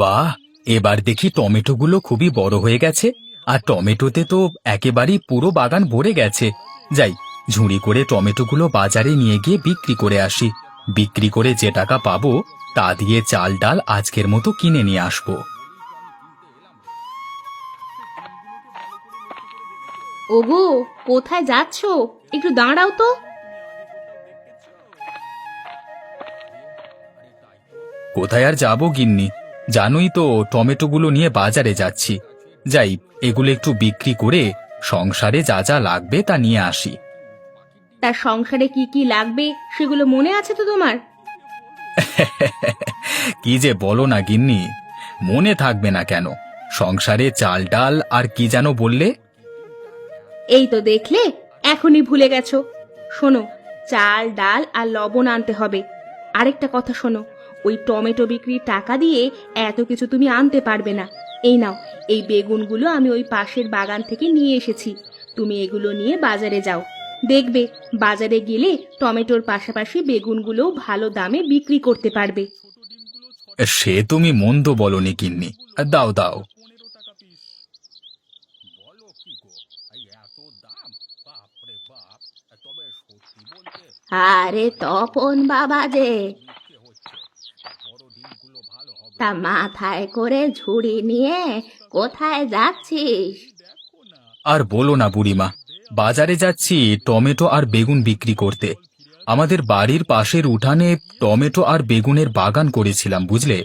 বাহ, এবার দেখি টমেটোগুলো খুবই বড় হয়ে গেছে। আর টমেটোতে তো একেবারেই পুরো বাগান ভরে গেছে। যাই, ঝুড়ি করে টমেটোগুলো বাজারে নিয়ে গিয়ে বিক্রি করে আসি। বিক্রি করে যে টাকা পাবো তা দিয়ে চাল ডাল আজকের মতো কিনে নিয়ে আসবো। ওগো, কোথায় যাচ্ছো? একটু দাঁড়াও তো। কোথায় আর যাবো গিন্নি, জানোই তো টমেটোগুলো নিয়ে বাজারে যাচ্ছি। যাই, এগুলো একটু বিক্রি করে সংসারে যা যা লাগবে তা নিয়ে আসি। তার সংসারে কি কি লাগবে সেগুলো মনে আছে তো তোমার? কি যে বলো না গিন্নি, মনে থাকবে না কেন? সংসারে চাল ডাল আর কি যেন বললে? এই তো দেখলে, এখনই ভুলে গেছো। শোনো, চাল ডাল আর লবণ আনতে হবে। আরেকটা কথা শোনো, ওই টমেটো বিক্রির টাকা দিয়ে এত কিছু তুমি আনতে পারবে না। এই নাও, এই বেগুনগুলো আমি ওই পাশের বাগান থেকে নিয়ে এসেছি। তুমি এগুলো নিয়ে বাজারে যাও। দেখবে, বাজারে গেলে টমেটোর পাশাপাশি বেগুনগুলোও ভালো দামে বিক্রি করতে পারবে। সে তুমি মন্দ বলনি গিন্নি, দাও দাও। আরে তপন বাবা যে, তা মাথায় করে ঝুড়ি নিয়ে কোথায় যাচ্ছিস? আর বলো না বুড়িমা, বাজারে যাচ্ছি টমেটো আর বেগুন বিক্রি করতে। আমাদের বাড়ির পাশের উঠানে টমেটো আর বেগুনের বাগান করেছিলাম বুঝলে।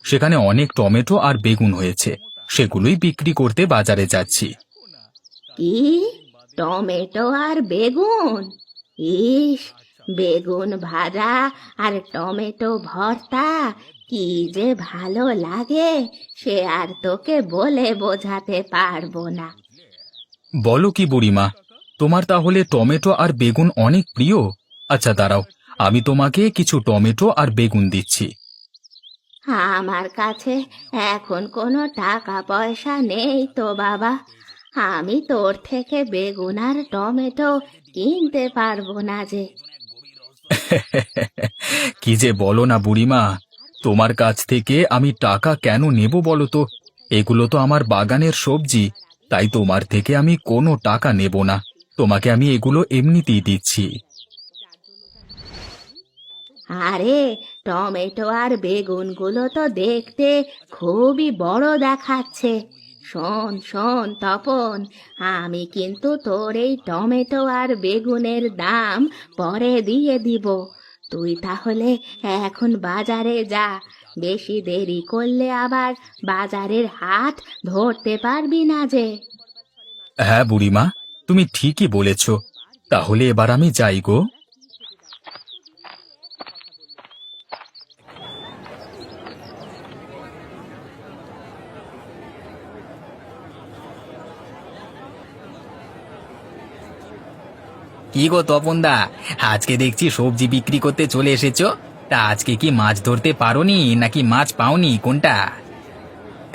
সেখানে অনেক টমেটো আর বেগুন হয়েছে, সেগুলোই বিক্রি করতে বাজারে যাচ্ছি। কি, টমেটো আর বেগুন? ইস, বেগুন ভাজা আর টমেটো ভর্তা কি যে ভালো লাগে, সে আর তোকে বলে বোঝাতে পারবো না। বলো কি বুড়িমা, তোমার তাহলে টমেটো আর বেগুন অনেক প্রিয়? আচ্ছা দাঁড়াও, আমি তোমাকে কিছু টমেটো আর বেগুন দিচ্ছি। আমার কাছে এখন কোনো টাকা পয়সা নেই তো বাবা। আমি তোর থেকে বেগুন আর টমেটো কিনতে পারবো না যে। কি যে বলো না বুড়িমা, তোমার কাছ থেকে আমি টাকা কেন নেব বলো তো? এগুলো তো আমার বাগানের সবজি, তাই তোমার থেকে আমি কোনো টাকা নেব না। তোমাকে আমি এগুলো এমনিতেই দিচ্ছি। আরে, টমেটো আর বেগুনগুলো তো দেখতে খুবই বড় দেখাচ্ছে। শোন শোন তপন, আমি কিন্তু তোর এই টমেটো আর বেগুনের দাম পরে দিয়ে দিব। তুই তাহলে এখন বাজারে যা। বেশি দেরি করলে আবার বাজারের হাট ধরতে পারবি না যে। হ্যাঁ বুড়িমা, তুমি ঠিকই বলেছ। তাহলে এবার আমি যাই গো। কি গো তপনদা, আজকে দেখছি সবজি বিক্রি করতে চলে এসেছো। তা আজকে কি মাছ ধরতে পারোনি নাকি মাছ পাওনি, কোনটা?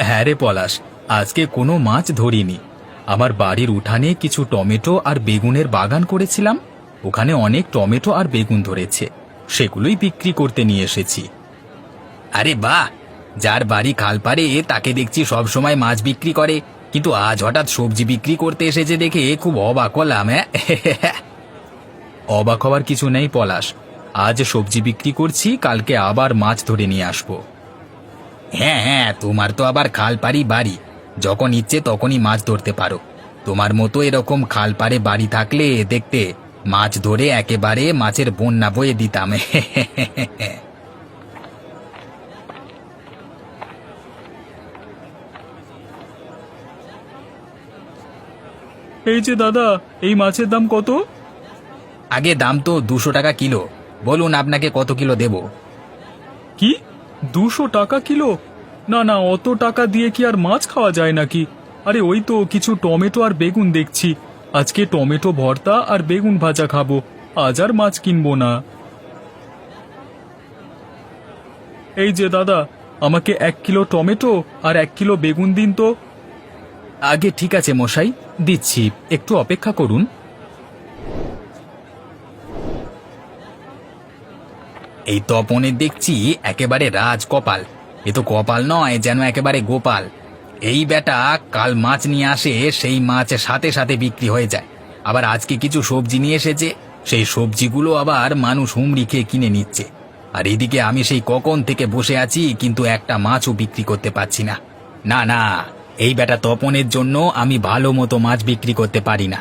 হ্যাঁ রে পলাশ, আজকে কোনো মাছ ধরিনি। আমার বাড়ির উঠানে কিছু টমেটো আর বেগুনের বাগান করেছিলাম, ওখানে অনেক টমেটো আর বেগুন ধরেছে, সেগুলোই বিক্রি করতে নিয়ে এসেছি। আরে বাহ, যার বাড়ি খালপাড়ে তাকে দেখছি সব সময় মাছ বিক্রি করে, কিন্তু আজ হঠাৎ সবজি বিক্রি করতে এসেছে দেখে খুব অবাক হলাম। হ্যাঁ, অবাক হওয়ার কিছু নেই পলাশ, আজ সবজি বিক্রি করছি, কালকে আবার মাছ ধরে নিয়ে আসবো। হ্যাঁ হ্যাঁ, তোমার তো আবার খালপাড়ি বাড়ি, যখন ইচ্ছে তখনই মাছ ধরতে পারো। তোমার মতো এরকম খালপাড়ে বাড়ি থাকলে দেখতে মাছ ধরে একেবারে মাছের বন্যা বয়ে দিতাম। এই যে দাদা, এই মাছের দাম কত? আগে দাম তো 200 টাকা কিলো। বলুন আপনাকে কত কিলো দেব? কি, 200 টাকা কিলো? না না, অত টাকা দিয়ে কি আর মাছ খাওয়া যায় নাকি? আরে ওই তো কিছু টমেটো আর বেগুন দেখছি, আজকে টমেটো ভর্তা আর বেগুন ভাজা খাবো, আজ আর মাছ কিনবো না। এই যে দাদা, আমাকে 1 কিলো টমেটো আর 1 কিলো বেগুন দিন তো। আগে ঠিক আছে মশাই, দিচ্ছি, একটু অপেক্ষা করুন। এই তপনের দেখছি একেবারে রাজ কপাল, এ তো কপাল নয়, যেন একেবারে গোপাল। এই বেটা কাল মাছ নিয়ে আসে, সেই মাছ সাথে সাথে বিক্রি হয়ে যায়। আবার আজকে কিছু সবজি নিয়ে এসেছে, সেই সবজিগুলো আবার মানুষ হুমড়ি খেয়ে কিনে নিচ্ছে। আর এদিকে আমি সেই কখন থেকে বসে আছি, কিন্তু একটা মাছও বিক্রি করতে পারছি না। না না, এই বেটা তপনের জন্য আমি ভালো মতো মাছ বিক্রি করতে পারি না।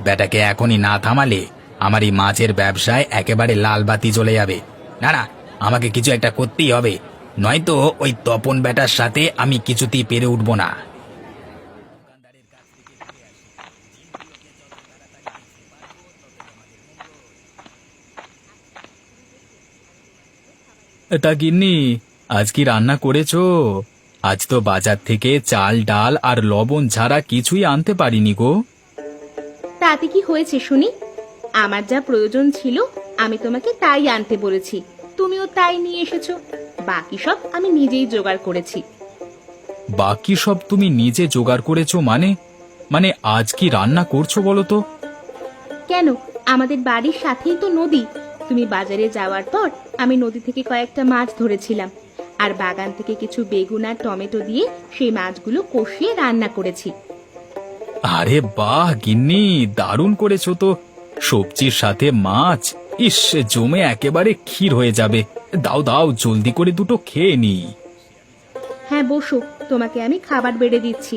বেটাকে এখনই না থামালে আমার এই মাছের ব্যবসায় একেবারে লাল বাতি জ্বলে যাবে। না না, আমাকে কিছু একটা করতেই হবে, নয়তো ওই তপন বেটার সাথে আমি কিছুতেই পেরে উঠব না। তা গিন্নি, আজ কি রান্না করেছো? আজ তো বাজার থেকে চাল ডাল আর লবণ ছাড়া কিছুই আনতে পারিনি গো। তাতে কি হয়েছে শুনি? আমার যা প্রয়োজন ছিল আমি তোমাকে তাই আনতে বলেছি, তুমিও তাই নিয়ে এসেছো। বাকি সব আমি নিজেই জোগাড় করেছি। বাকি সব তুমি নিজে জোগাড় করেছো মানে? মানে আজ কি রান্না করছো বলো তো? কেন, আমাদের বাড়ির সাথেই তো নদী। তুমি বাজারে যাওয়ার পর আমি নদী থেকে কয়েকটা মাছ ধরেছিলাম, আর বাগান থেকে কিছু বেগুন আর টমেটো দিয়ে সেই মাছগুলো কষিয়ে রান্না করেছি। আরে বাহ গিন্নি, দারুণ করেছো তো। সবজির সাথে মাছ, ইস, জমে একেবারে ক্ষীর হয়ে যাবে। দাও দাও, জলদি করে দুটো খেয়ে নি। হ্যাঁ বসো, তোমাকে আমি খাবার বেড়ে দিচ্ছি।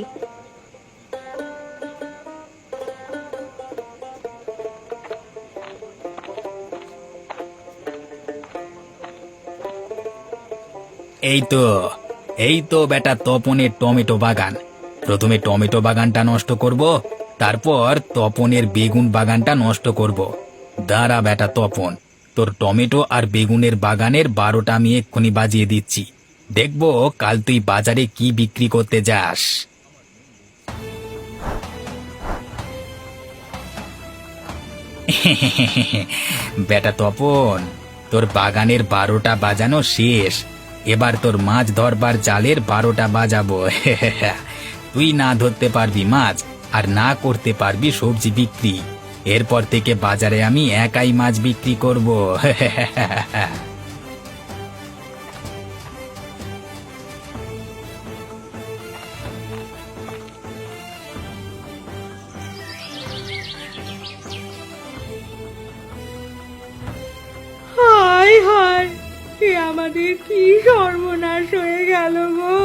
এই তো, এই তো বেটা তপনের টমেটো বাগান। প্রথমে টমেটো বাগানটা নষ্ট করব, তারপর তপনের বেগুন বাগানটা নষ্ট করব। দাঁড়া বেটা তপন, তোর টমেটো আর বেগুনের বাগানের 12টা আমি এক্ষুনি বাজিয়ে দিচ্ছি। দেখবো কাল তুই বাজারে কি বিক্রি করতে যাস। বেটা তপন, তোর বাগানের 12টা বাজানো শেষ। এবার তোর মাছ ধরবার জালের 12টা বাজাবো। তুই না ধরতে পারবি মাছ, আর না করতে পারবি সবজি বিক্রি। এরপর থেকে বাজারে আমি একাই মাছ বিক্রি করব। হায় হায়, এ আমাদের কি সর্বনাশ হয়ে গেল গো!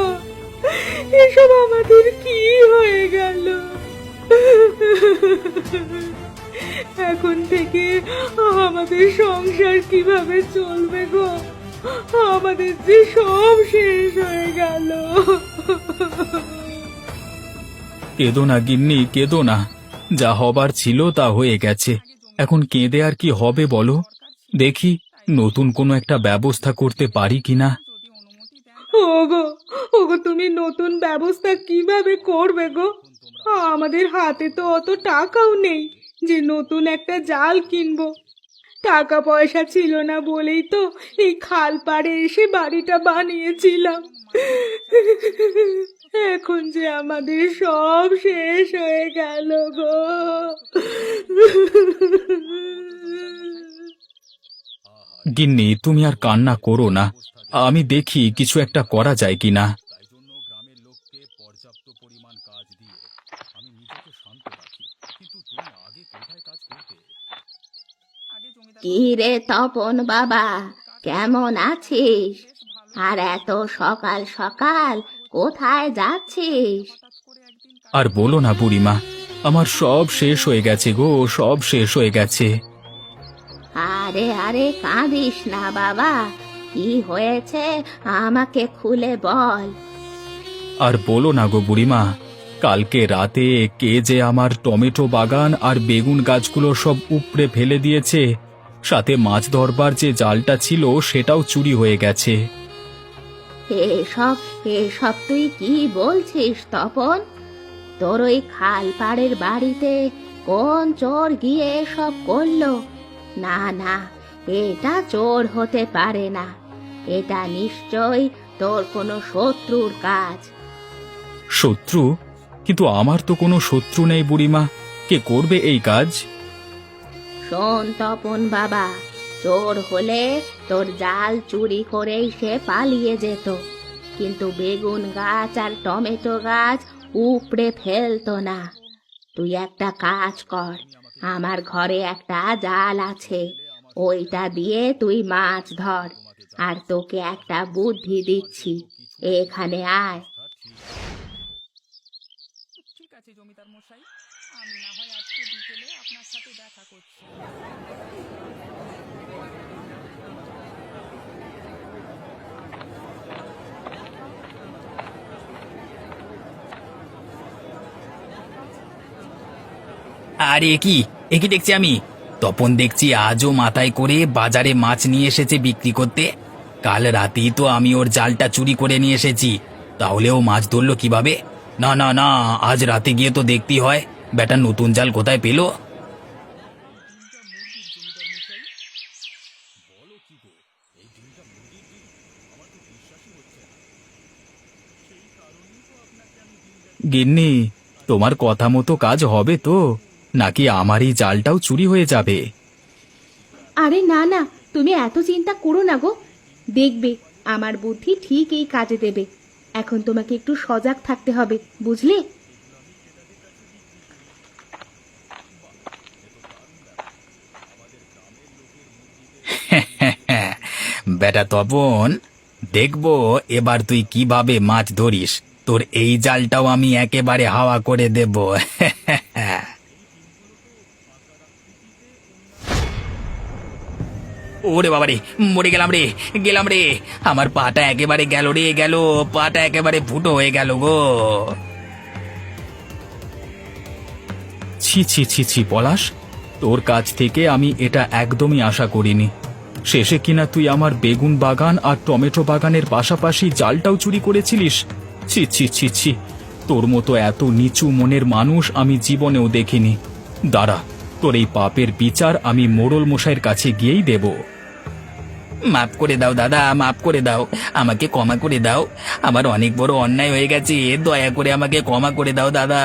এসব আমাদের কি হয়ে গেল! এখন থেকে আমাদের সংসার কিভাবে চলবে গো? আমাদের যে সব শেষ হয়ে গেল। কেঁদো না গিন্নি, কেঁদো না। যা হবার ছিল তা হয়ে গেছে, এখন কেঁদে আর কি হবে বলো? দেখি নতুন কোনো একটা ব্যবস্থা করতে পারি কিনা। ওগো, ওগো, তুমি নতুন ব্যবস্থা কিভাবে করবে গো? আমাদের হাতে তো অত টাকাও নেই যে নতুন একটা জাল কিনবো। টাকা পয়সা ছিল না বলেই তো এই খাল পাড়ে এসে বাড়িটা বানিয়েছিলাম। এখন যে আমাদের সব শেষ হয়ে গেল গো! গিন্নি, তুমি আর কান্না করো না, আমি দেখি কিছু একটা করা যায় কিনা। কি রে তপন বাবা, কেমন আছিস? আর এত সকাল সকাল কোথায় যাচ্ছিস? আর বলো না বুড়িমা, আমার সব শেষ হয়ে গেছে গো, সব শেষ হয়ে গেছে। আরে আরে, কাঁদিস না বাবা, কি হয়েছে আমাকে খুলে বল। আর বলো না গো বুড়িমা, কালকে রাতে কে যে আমার টমেটো বাগান আর বেগুন গাছগুলো সব উপড়ে ফেলে দিয়েছে, সাথে মাছ ধরবার যে জালটা ছিল সেটাও চুরি হয়ে গেছে। এসব এসব তুই কি বলছিস তপন? তোর ওই খাল পাড়ের বাড়িতে কোন চোর গিয়ে এসব করলো? না না, এটা চোর হতে পারে না, এটা নিশ্চয়ই তোর কোনো শত্রুর কাজ। শত্রু? কিন্তু আমার তো কোনো শত্রু নেই বুড়িমা, কে করবে এই কাজ? শোন তপন বাবা, চোর হলে তোর জাল চুরি করেই সে পালিয়ে যেত। কিন্তু বেগুন গাছ আর টমেটো গাছ উপড়ে ফেলতো না। তুই একটা কাজ কর, আমার ঘরে একটা জাল আছে, ওইটা দিয়ে তুই মাছ ধর। আর তোকে একটা বুদ্ধি দিচ্ছি, এখানে আয়। ঠিক আছে জমিদার মশাই, আমি না হয় আজকে বিকেলে আপনার সাথে দেখা করছি। আরে এ কি দেখছি আমি? তপন দেখছি আজও মাথায় করে বাজারে মাছ নিয়ে এসেছে বিক্রি করতে। কাল রাতেই তো আমি ওর জালটা চুরি করে নিয়ে এসেছি, তাহলে ও মাছ ধরলো কিভাবে? না না না, আজ রাতে গিয়ে তো দেখতেই হয় বেটা নতুন জাল কোথায় পেলো। গিন্নি, তোমার কথা মতো কাজ হবে তো, নাকি আমার এই জালটাও চুরি হয়ে যাবে? আরে না না, তুমি এত চিন্তা করো না গো, দেখবে আমার বুদ্ধি ঠিক এই কাজে দেবে। এখন তোমাকে একটু সজাগ থাকতে হবে, বুঝলে? বেটা তপন, দেখবো এবার তুই কিভাবে মাছ ধরিস। তোর এই জালটাও আমি একেবারে হাওয়া করে দেব। ওরে বাবারে, মরে গেলাম রে, গেলাম রে। আমার পাটা একেবারে গেল রে, গেল পাটা একেবারে ফুটো হয়ে গেল গো। ছি ছি ছি ছি পলাশ, তোর কাছ থেকে আমি এটা একদমই আশা করিনি। শেষে কিনা তুই আমার বেগুন বাগান আর টমেটো বাগানের পাশাপাশি জালটাও চুরি করেছিলিস। ছি ছি ছি ছি, তোর মতো এত নিচু মনের মানুষ আমি জীবনেও দেখিনি। দাঁড়া, তোর এই পাপের বিচার আমি মোড়ল মশাইয়ের কাছে গিয়েই দেব। মাফ করে দাও দাদা, মাফ করে দাও, আমাকে ক্ষমা করে দাও। আমার অনেক বড় অন্যায় হয়ে গেছে, দয়া করে আমাকে ক্ষমা করে দাও দাদা।